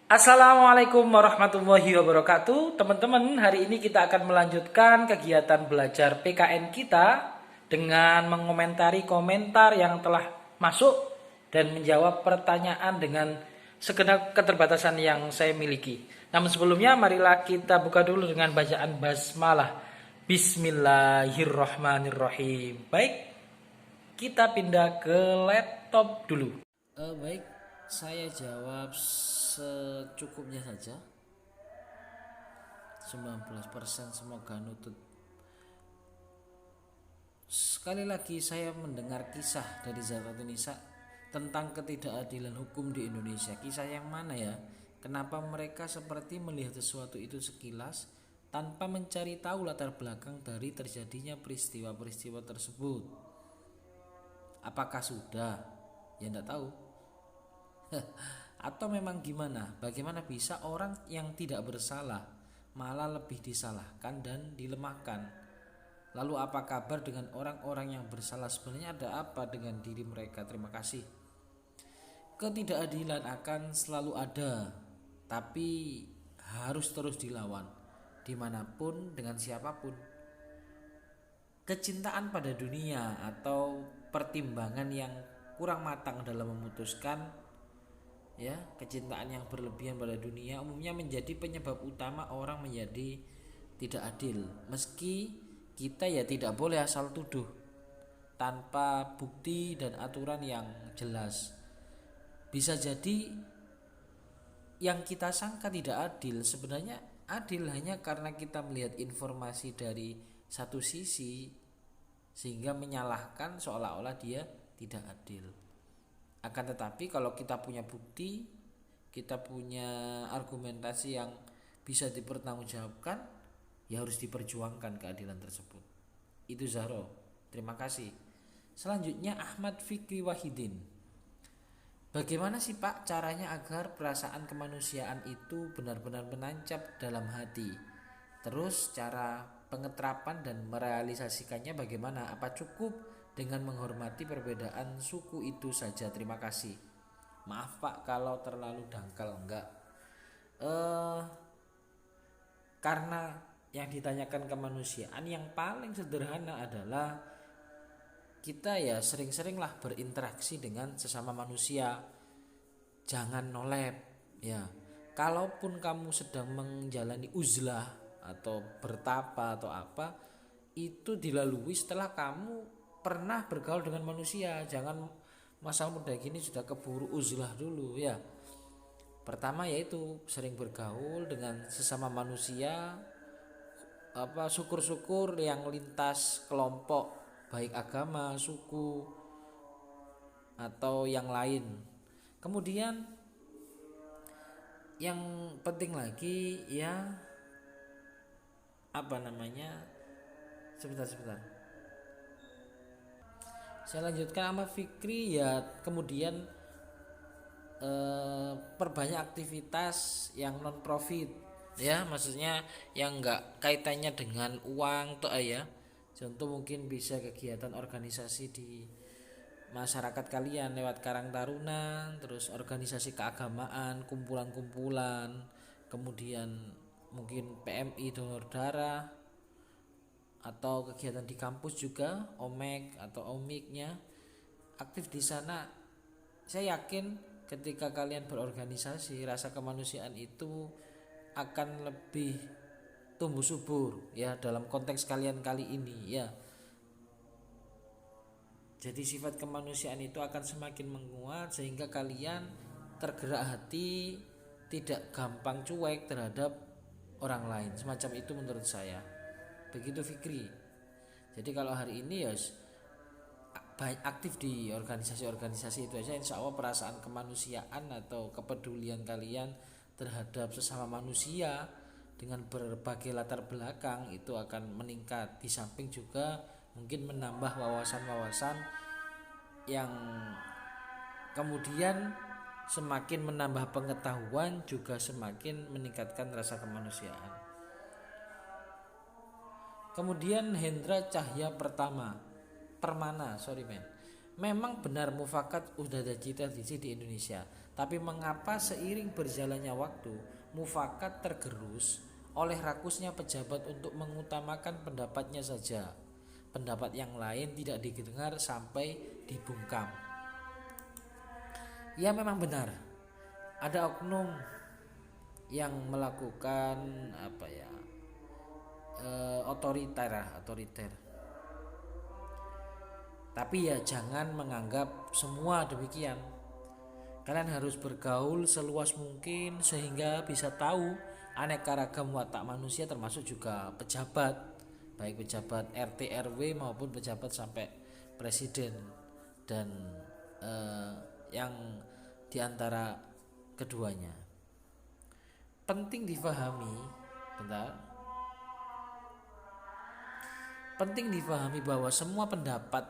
Assalamualaikum warahmatullahi wabarakatuh. Teman-teman, hari ini kita akan melanjutkan kegiatan belajar PKN kita dengan mengomentari komentar yang telah masuk dan menjawab pertanyaan dengan segenap keterbatasan yang saya miliki. Namun sebelumnya marilah kita buka dulu dengan bacaan basmalah. Bismillahirrahmanirrahim. Baik, kita pindah ke laptop dulu. Baik, saya jawab secukupnya saja. 19% semoga nutut. Sekali lagi saya mendengar kisah dari Zakatun Nisa tentang ketidakadilan hukum di Indonesia. Kisah yang mana ya? Kenapa mereka seperti melihat sesuatu itu sekilas tanpa mencari tahu latar belakang dari terjadinya peristiwa-peristiwa tersebut? Apakah sudah? Ya enggak tahu. Atau memang gimana? Bagaimana bisa orang yang tidak bersalah malah lebih disalahkan dan dilemahkan? Lalu apa kabar dengan orang-orang yang bersalah? Sebenarnya ada apa dengan diri mereka? Terima kasih. Ketidakadilan akan selalu ada, tapi harus terus dilawan, dimanapun, dengan siapapun. Kecintaan pada dunia atau pertimbangan yang kurang matang dalam memutuskan, ya, kecintaan yang berlebihan pada dunia umumnya menjadi penyebab utama orang menjadi tidak adil. Meski kita ya tidak boleh asal tuduh tanpa bukti dan aturan yang jelas. Bisa jadi yang kita sangka tidak adil sebenarnya adil hanya karena kita melihat informasi dari satu sisi sehingga menyalahkan seolah-olah dia tidak adil. Akan tetapi kalau kita punya bukti, kita punya argumentasi yang bisa dipertanggungjawabkan, ya harus diperjuangkan keadilan tersebut. Itu Zahro. Terima kasih. Selanjutnya Ahmad Fikri Wahidin. Bagaimana sih Pak caranya agar perasaan kemanusiaan itu benar-benar menancap dalam hati? Terus cara pengeterapan dan merealisasikannya bagaimana? Apa cukup dengan menghormati perbedaan suku itu saja? Terima kasih. Maaf Pak kalau terlalu dangkal. Enggak. Karena yang ditanyakan kemanusiaan yang paling sederhana adalah kita ya sering-seringlah berinteraksi dengan sesama manusia. Jangan nolep ya. Kalaupun kamu sedang menjalani uzlah atau bertapa atau apa, itu dilalui setelah kamu pernah bergaul dengan manusia. Jangan masa muda gini sudah keburu uzlah dulu ya. Pertama yaitu sering bergaul dengan sesama manusia, syukur-syukur yang lintas kelompok, baik agama, suku atau yang lain. Kemudian yang penting lagi ya sebentar saya lanjutkan sama Fikri ya. Kemudian perbanyak aktivitas yang non profit ya, maksudnya yang enggak kaitannya dengan uang tuh ya. Contoh mungkin bisa kegiatan organisasi di masyarakat kalian lewat Karang Taruna, terus organisasi keagamaan, kumpulan-kumpulan, kemudian mungkin PMI donor darah, atau kegiatan di kampus juga OMEK atau OMIK-nya aktif di sana. Saya yakin ketika kalian berorganisasi, rasa kemanusiaan itu akan lebih tumbuh subur ya dalam konteks kalian kali ini ya. Jadi sifat kemanusiaan itu akan semakin menguat sehingga kalian tergerak hati, tidak gampang cuek terhadap orang lain. Semacam itu menurut saya. Begitu Fikri. Jadi kalau hari ini ya baik aktif di organisasi-organisasi itu aja, insya Allah perasaan kemanusiaan atau kepedulian kalian terhadap sesama manusia dengan berbagai latar belakang itu akan meningkat. Di samping juga mungkin menambah wawasan-wawasan yang kemudian semakin menambah pengetahuan juga semakin meningkatkan rasa kemanusiaan. Kemudian Hendra Cahya Permana. Memang benar mufakat udah ada tradisi di Indonesia, tapi mengapa seiring berjalannya waktu mufakat tergerus oleh rakusnya pejabat untuk mengutamakan pendapatnya saja. Pendapat yang lain tidak didengar sampai dibungkam. Ya memang benar. Ada oknum yang melakukan otoriter. Tapi ya jangan menganggap semua demikian. Kalian harus bergaul seluas mungkin sehingga bisa tahu aneka ragam watak manusia, termasuk juga pejabat, baik pejabat RT RW maupun pejabat sampai presiden dan yang diantara keduanya. Penting difahami, penting difahami bahwa semua pendapat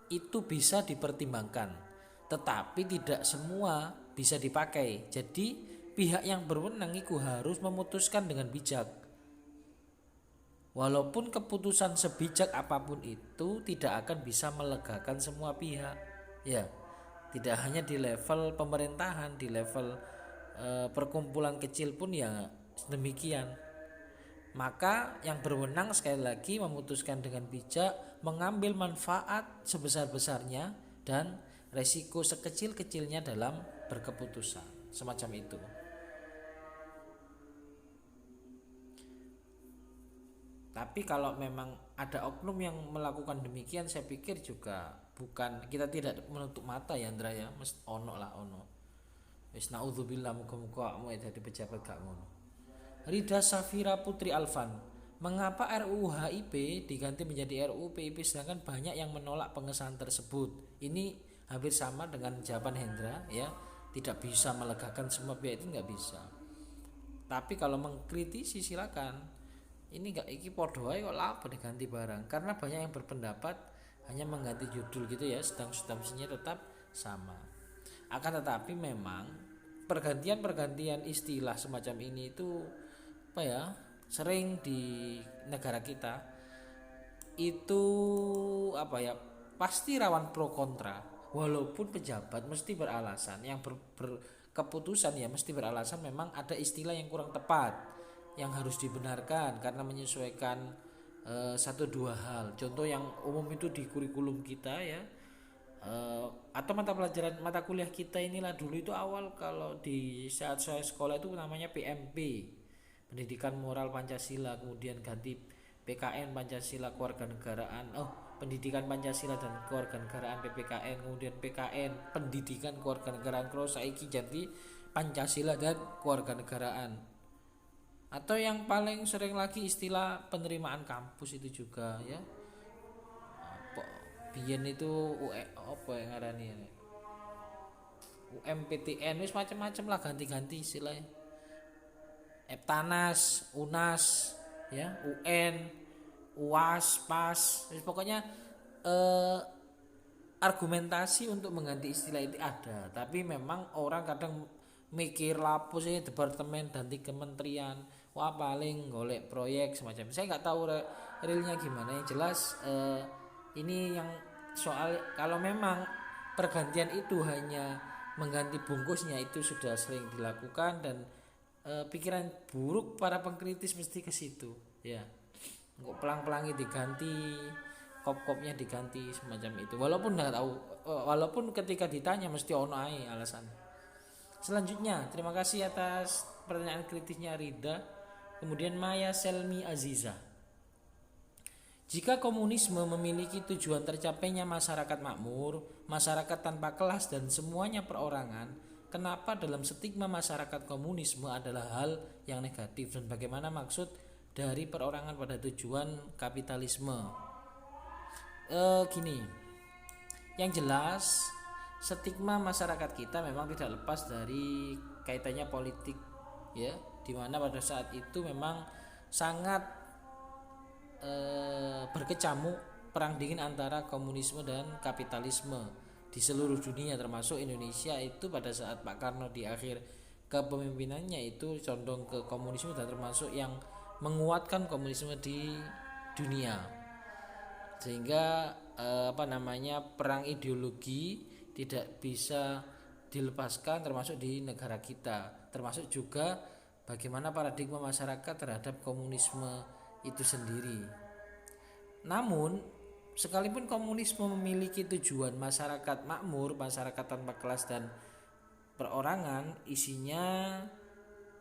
itu bisa dipertimbangkan, tetapi tidak semua bisa dipakai. Jadi pihak yang berwenang itu harus memutuskan dengan bijak. Walaupun keputusan sebijak apapun itu tidak akan bisa melegakan semua pihak. Ya, tidak hanya di level pemerintahan, di level perkumpulan kecil pun ya demikian. Maka yang berwenang sekali lagi memutuskan dengan bijak, mengambil manfaat sebesar-besarnya dan resiko sekecil-kecilnya dalam berkeputusan. Semacam itu. Tapi kalau memang ada oknum yang melakukan demikian, saya pikir juga bukan, kita tidak menutup mata ya Andra ya, mesti ono lah ono. Wis naudzubillah muga-muga kamu dadi pejabat gak ngono. Rida Safira Putri Alvan, mengapa RUU HIP diganti menjadi RUU PIP sedangkan banyak yang menolak pengesahan tersebut? Ini hampir sama dengan jawaban Hendra ya, tidak bisa melegakan semua pihak, itu nggak bisa. Tapi kalau mengkritisi silakan. Ini nggak iki podo ae kok lapo diganti barang, karena banyak yang berpendapat hanya mengganti judul gitu ya, sedang substansinya tetap sama. Akan tetapi memang pergantian istilah semacam ini itu sering di negara kita itu pasti rawan pro kontra. Walaupun pejabat mesti beralasan, yang berkeputusan ya mesti beralasan memang ada istilah yang kurang tepat yang harus dibenarkan karena menyesuaikan satu dua hal. Contoh yang umum itu di kurikulum kita ya, atau mata kuliah kita inilah dulu itu awal kalau di saat saya sekolah itu namanya PMP, Pendidikan Moral Pancasila, kemudian ganti PKN Pancasila Kewarganegaraan, Pendidikan Pancasila dan Kewarganegaraan PPKN, kemudian PKN Pendidikan Kewarganegaraan, kalau saiki jadi Pancasila dan Kewarganegaraan. Atau yang paling sering lagi istilah penerimaan kampus itu juga ya. Biyen itu apa yang ngarani UMPTN, wis macam-macam lah ganti-ganti istilahnya. Eptanas, UNAS, ya, UN, UAS, PAS, pokoknya argumentasi untuk mengganti istilah itu ada, tapi memang orang kadang mikir lapo sih departemen ganti kementerian, wah paling golek proyek semacam. Saya nggak tahu realnya gimana, yang jelas ini yang soal kalau memang pergantian itu hanya mengganti bungkusnya itu sudah sering dilakukan dan pikiran buruk para pengkritis mesti ke situ ya. Kok pelang-pelangi diganti, kop-kopnya diganti semacam itu. Walaupun nggak tahu, walaupun ketika ditanya mesti ono ae alasan. Selanjutnya, terima kasih atas pertanyaan kritisnya Rida. Kemudian Maya Selmi Aziza. Jika komunisme memiliki tujuan tercapainya masyarakat makmur, masyarakat tanpa kelas dan semuanya perorangan, kenapa dalam stigma masyarakat komunisme adalah hal yang negatif dan bagaimana maksud dari perorangan pada tujuan kapitalisme? Gini, yang jelas stigma masyarakat kita memang tidak lepas dari kaitannya politik ya, dimana pada saat itu memang sangat berkecamuk perang dingin antara komunisme dan kapitalisme di seluruh dunia termasuk Indonesia. Itu pada saat Pak Karno di akhir kepemimpinannya itu condong ke komunisme dan termasuk yang menguatkan komunisme di dunia. sehingga perang ideologi tidak bisa dilepaskan, termasuk di negara kita, termasuk juga bagaimana paradigma masyarakat terhadap komunisme itu sendiri. Namun sekalipun komunisme memiliki tujuan masyarakat makmur, masyarakat tanpa kelas dan perorangan, isinya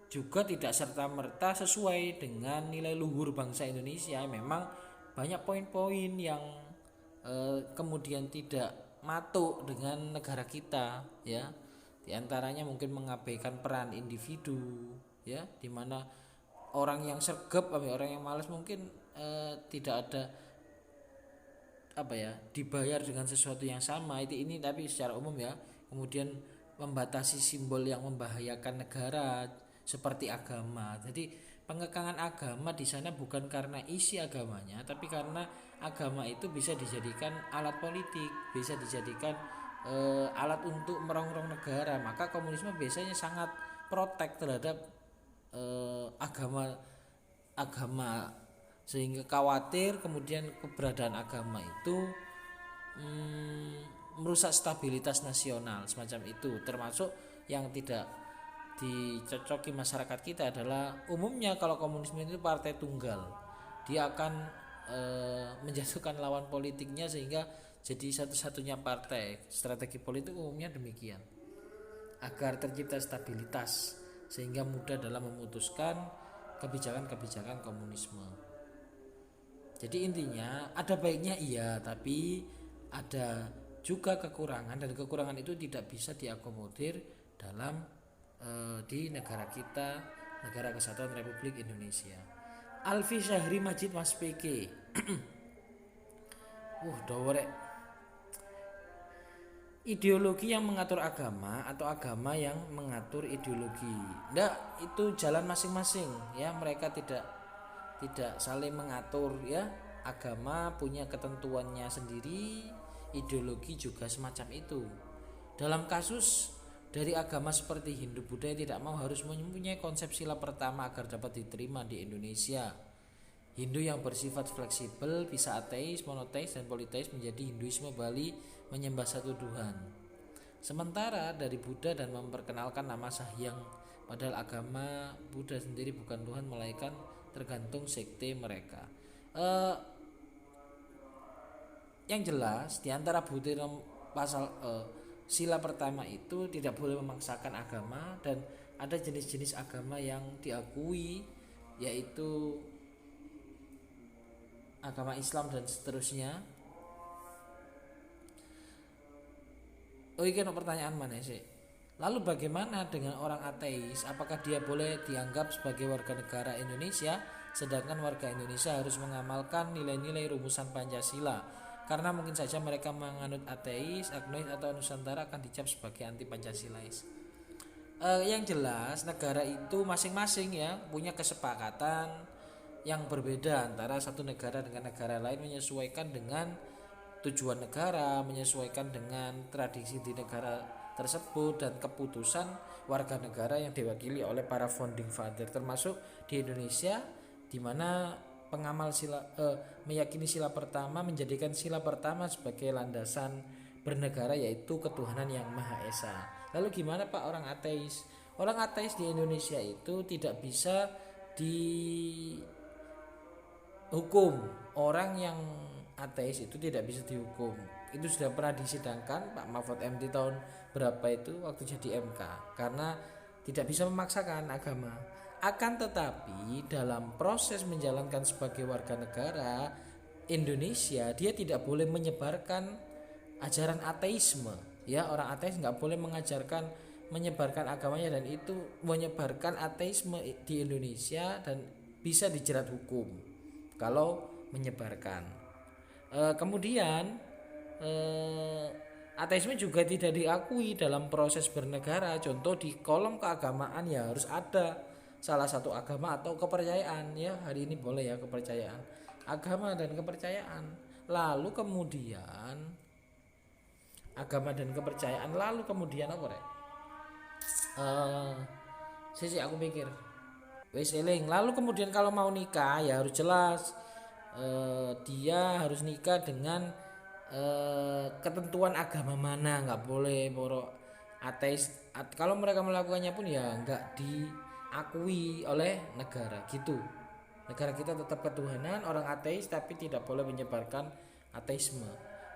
juga tidak serta-merta sesuai dengan nilai luhur bangsa Indonesia. Memang banyak poin-poin yang kemudian tidak matuk dengan negara kita, ya. Di antaranya mungkin mengabaikan peran individu, ya, di mana orang yang sergap, orang yang malas mungkin tidak ada dibayar dengan sesuatu yang sama ini tapi secara umum, ya. Kemudian membatasi simbol yang membahayakan negara seperti agama. Jadi pengekangan agama di sana bukan karena isi agamanya, tapi karena agama itu bisa dijadikan alat politik, bisa dijadikan alat untuk merongrong negara. Maka komunisme biasanya sangat protek terhadap agama sehingga khawatir kemudian keberadaan agama itu merusak stabilitas nasional semacam itu. Termasuk yang tidak dicocoki masyarakat kita adalah umumnya kalau komunisme itu partai tunggal, dia akan menjatuhkan lawan politiknya sehingga jadi satu-satunya partai. Strategi politik umumnya demikian, agar tercipta stabilitas sehingga mudah dalam memutuskan kebijakan-kebijakan komunisme. Jadi intinya ada baiknya iya, tapi ada juga kekurangan, dan kekurangan itu tidak bisa diakomodir dalam di negara kita, Negara Kesatuan Republik Indonesia. Alfi Syahri Majid Mas PK. Daworek. Ideologi yang mengatur agama atau agama yang mengatur ideologi. Nggak, itu jalan masing-masing, ya. Mereka tidak saling mengatur, ya. Agama punya ketentuannya sendiri, ideologi juga semacam itu. Dalam kasus dari agama seperti Hindu Buddha tidak mau harus mempunyai konsep sila pertama agar dapat diterima di Indonesia. Hindu yang bersifat fleksibel bisa ateis, monoteis, dan politeis menjadi Hinduisme Bali menyembah satu Tuhan. Sementara dari Buddha dan memperkenalkan nama Sahyang, padahal agama Buddha sendiri bukan Tuhan melainkan tergantung sekte mereka. Yang jelas di antara butiran pasal sila pertama itu tidak boleh memaksakan agama, dan ada jenis-jenis agama yang diakui, yaitu agama Islam dan seterusnya. Ini pertanyaan mana sih? Lalu bagaimana dengan orang ateis? Apakah dia boleh dianggap sebagai warga negara Indonesia, sedangkan warga Indonesia harus mengamalkan nilai-nilai rumusan Pancasila? Karena mungkin saja mereka menganut ateis, agnois, atau nusantara akan dicap sebagai anti Pancasilais. Yang jelas negara itu masing-masing, ya, punya kesepakatan yang berbeda antara satu negara dengan negara lain, menyesuaikan dengan tujuan negara, menyesuaikan dengan tradisi di negara tersebut dan keputusan warga negara yang diwakili oleh para founding father, termasuk di Indonesia, di mana pengamal meyakini sila pertama, menjadikan sila pertama sebagai landasan bernegara, yaitu ketuhanan yang Maha Esa. Lalu gimana Pak orang ateis? Orang ateis di Indonesia itu tidak bisa dihukum. Orang yang ateis itu tidak bisa dihukum. Itu sudah pernah disidangkan Pak Mahfud MD tahun berapa itu waktu jadi MK, karena tidak bisa memaksakan agama. Akan tetapi dalam proses menjalankan sebagai warga negara Indonesia, dia tidak boleh menyebarkan ajaran ateisme, ya. Orang ateis nggak boleh menyebarkan agamanya, dan itu menyebarkan ateisme di Indonesia dan bisa dijerat hukum kalau menyebarkan. Kemudian ateisme juga tidak diakui dalam proses bernegara. Contoh di kolom keagamaan, ya harus ada salah satu agama atau kepercayaan, ya. Hari ini boleh, ya, kepercayaan, agama dan kepercayaan. Lalu kemudian agama dan kepercayaan, lalu kemudian apa rek? Aku pikir wes eling. Lalu kemudian kalau mau nikah, ya harus jelas dia harus nikah dengan ketentuan agama mana, nggak boleh moro ateis. Kalau mereka melakukannya pun ya nggak diakui oleh negara gitu. Negara kita tetap ketuhanan, orang ateis tapi tidak boleh menyebarkan ateisme.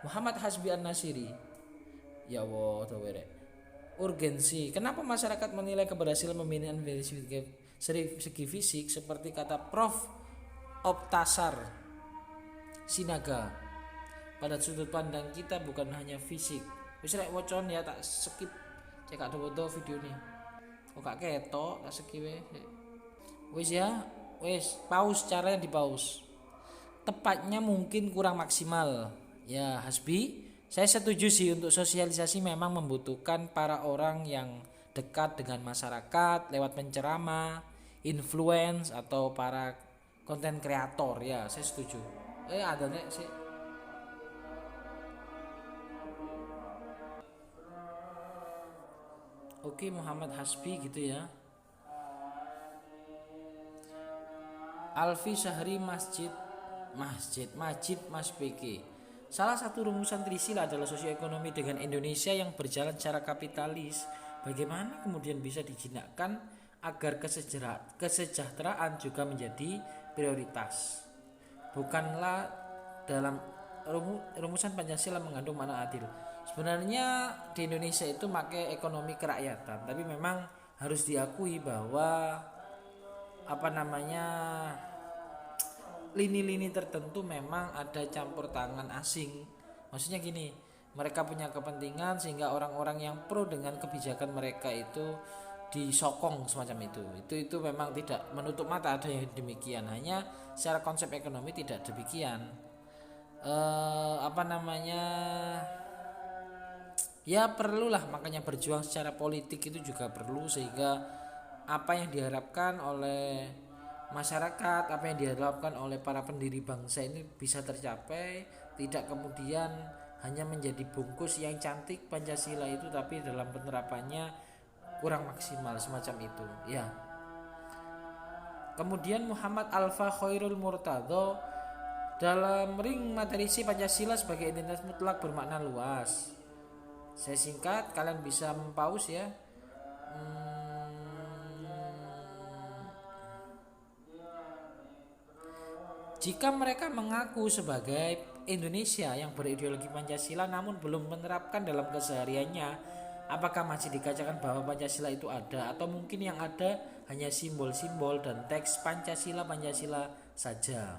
Muhammad Hasbi An-Nasiri, ya Allah tawere. Urgensi. Kenapa masyarakat menilai keberhasilan pembinaan dari segi fisik seperti kata Prof. Optasar Sinaga? Pada sudut pandang kita bukan hanya fisik. Wis rek wocon ya tak skip. Cek ada video nih. Kok gak ketok tak skip wis ya. Wis pause, caranya di pause. Tepatnya mungkin kurang maksimal. Ya Hasbi, saya setuju sih untuk sosialisasi memang membutuhkan para orang yang dekat dengan masyarakat lewat penceramah, influence atau para konten kreator. Ya saya setuju. Ada nih sih. Oke, Muhammad Hasbi gitu ya. Alfi Syahri Majid Mas PK. Salah satu rumusan Trisila adalah sosioekonomi dengan Indonesia yang berjalan secara kapitalis. Bagaimana kemudian bisa dijinakkan agar kesejahteraan juga menjadi prioritas? Bukanlah dalam rumusan Pancasila mengandung makna adil. Sebenarnya di Indonesia itu pakai ekonomi kerakyatan, tapi memang harus diakui bahwa lini-lini tertentu memang ada campur tangan asing. Maksudnya gini, mereka punya kepentingan sehingga orang-orang yang pro dengan kebijakan mereka itu disokong semacam itu. Itu memang tidak menutup mata ada yang demikian. Hanya secara konsep ekonomi tidak demikian. Ya perlulah, makanya berjuang secara politik itu juga perlu sehingga apa yang diharapkan oleh masyarakat, apa yang diharapkan oleh para pendiri bangsa ini bisa tercapai, tidak kemudian hanya menjadi bungkus yang cantik Pancasila itu tapi dalam penerapannya kurang maksimal semacam itu ya. Kemudian Muhammad Alfa Khairul Murtado, dalam ring materisi Pancasila sebagai identitas mutlak bermakna luas. Saya singkat, kalian bisa mempause ya. Jika mereka mengaku sebagai Indonesia yang berideologi Pancasila namun belum menerapkan dalam kesehariannya, apakah masih dikatakan bahwa Pancasila itu ada, atau mungkin yang ada hanya simbol-simbol dan teks Pancasila saja?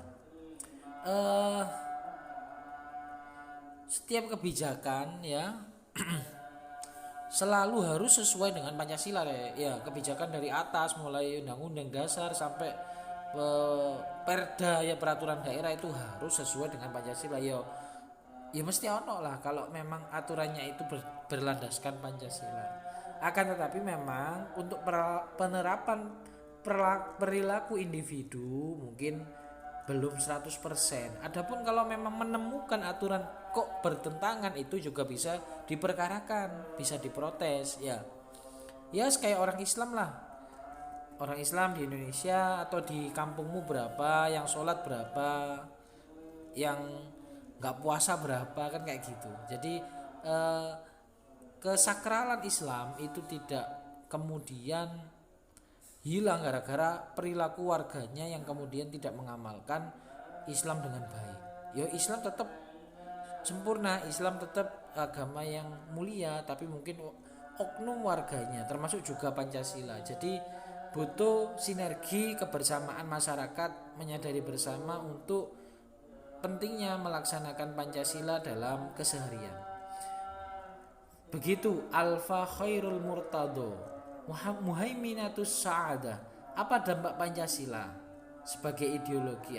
Setiap kebijakan ya selalu harus sesuai dengan Pancasila ya. Kebijakan dari atas mulai undang-undang dasar sampai perda ya, peraturan daerah itu harus sesuai dengan Pancasila ya mesti ono lah kalau memang aturannya itu berlandaskan Pancasila. Akan tetapi memang untuk penerapan perilaku individu mungkin belum 100%. Adapun kalau memang menemukan aturan kok bertentangan, itu juga bisa diperkarakan, bisa diprotes ya. Ya kayak orang Islam lah. Orang Islam di Indonesia atau di kampungmu berapa yang sholat, berapa yang nggak puasa, berapa, kan kayak gitu. Jadi kesakralan Islam itu tidak kemudian hilang gara-gara perilaku warganya yang kemudian tidak mengamalkan Islam dengan baik. Ya Islam tetap sempurna, Islam tetap agama yang mulia, tapi mungkin oknum warganya termasuk juga Pancasila. Jadi butuh sinergi kebersamaan masyarakat menyadari bersama untuk pentingnya melaksanakan Pancasila dalam keseharian. Begitu Alfa Khairul Murtado. Muhaiminatus Sa'adah. Apa dampak Pancasila sebagai ideologi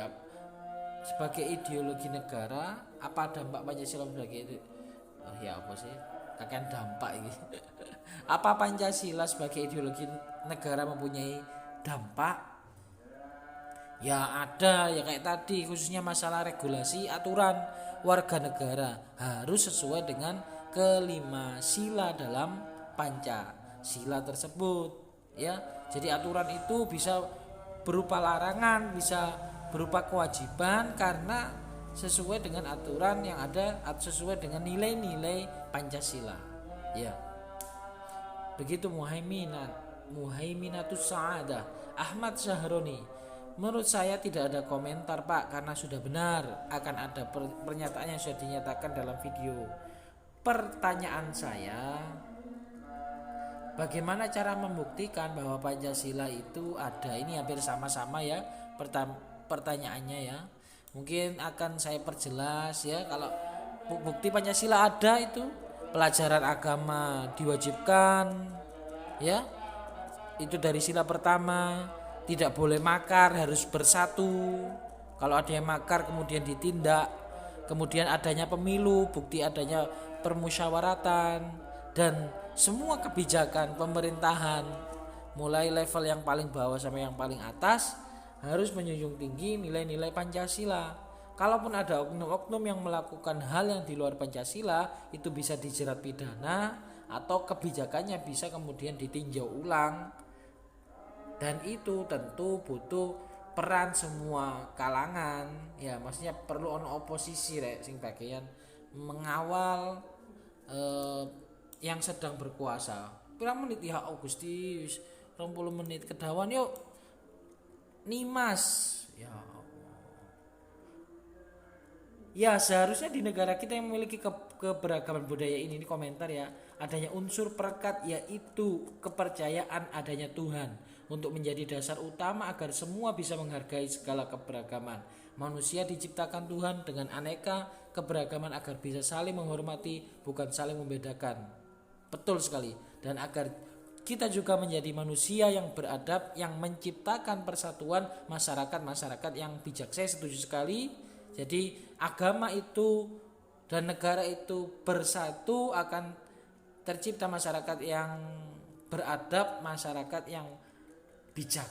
negara? Apa dampak Pancasila sebagai apa sih? Kakek dampak ini. Apa Pancasila sebagai ideologi negara mempunyai dampak? Ya ada, ya kayak tadi, khususnya masalah regulasi aturan warga negara harus sesuai dengan kelima sila dalam Pancasila tersebut ya. Jadi aturan itu bisa berupa larangan, bisa berupa kewajiban karena sesuai dengan aturan yang ada, sesuai dengan nilai-nilai Pancasila. Ya. Begitu Muhaiminatus Sa'adah Ahmad Syahroni. Menurut saya tidak ada komentar Pak, karena sudah benar akan ada pernyataan yang sudah dinyatakan dalam video. Pertanyaan saya, bagaimana cara membuktikan bahwa Pancasila itu ada? Ini hampir sama-sama ya pertanyaannya ya. Mungkin akan saya perjelas ya. Kalau bukti Pancasila ada itu pelajaran agama diwajibkan ya. Itu dari sila pertama, tidak boleh makar, harus bersatu. Kalau ada yang makar kemudian ditindak. Kemudian adanya pemilu, bukti adanya permusyawaratan, dan semua kebijakan pemerintahan mulai level yang paling bawah sampai yang paling atas harus menjunjung tinggi nilai-nilai Pancasila. Kalaupun ada oknum-oknum yang melakukan hal yang di luar Pancasila, itu bisa dijerat pidana atau kebijakannya bisa kemudian ditinjau ulang. Dan itu tentu butuh peran semua kalangan ya, maksudnya perlu ono oposisi rek sing bagian mengawal yang sedang berkuasa. Pirang menit ya Gusti, 20 menit kedawan yuk Nimas ya. Ya seharusnya di negara kita yang memiliki keberagaman budaya ini komentar ya, adanya unsur perekat yaitu kepercayaan adanya Tuhan untuk menjadi dasar utama agar semua bisa menghargai segala keberagaman. Manusia diciptakan Tuhan dengan aneka keberagaman agar bisa saling menghormati, bukan saling membedakan. Betul sekali. Dan agar kita juga menjadi manusia yang beradab, yang menciptakan persatuan masyarakat yang bijak. Saya setuju sekali. Jadi agama itu dan negara itu bersatu, akan tercipta masyarakat yang beradab, masyarakat yang bijak.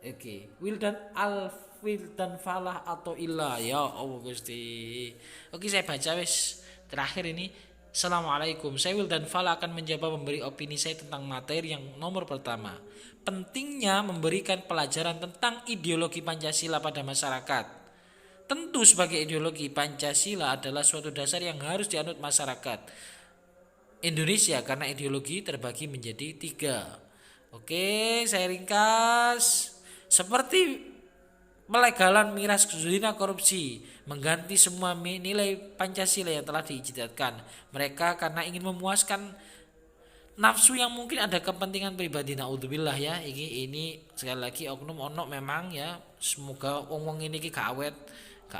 Oke. Wildan falah atau ilah ya Allah Gusti. Oke, saya baca wis terakhir ini. Assalamualaikum. Saya Wildan Falah akan mencoba memberi opini saya tentang materi yang nomor pertama. Pentingnya memberikan pelajaran tentang ideologi Pancasila pada masyarakat. Tentu sebagai ideologi Pancasila adalah suatu dasar yang harus dianut masyarakat Indonesia karena ideologi terbagi menjadi 3. Oke, saya ringkas. Seperti pelegalan miras, zina, korupsi, mengganti semua nilai Pancasila yang telah diijidatkan. Mereka karena ingin memuaskan nafsu yang mungkin ada kepentingan pribadi, naudzubillah ya. Ini sekali lagi oknum ono memang ya. Semoga wong ini ki gak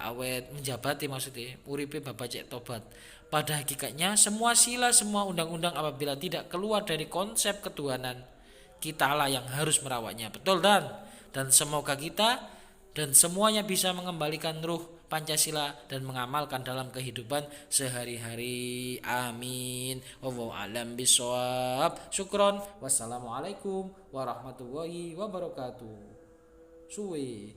awet menjabati, maksudnya uripe bapak cek tobat. Pada hakikatnya semua sila, semua undang-undang apabila tidak keluar dari konsep ketuhanan, kitalah yang harus merawatnya. Betul dan semoga kita dan semuanya bisa mengembalikan ruh Pancasila dan mengamalkan dalam kehidupan sehari-hari. Amin. Wallahu a'lam bishawab. Syukron. Wassalamualaikum warahmatullahi wabarakatuh. Suwe.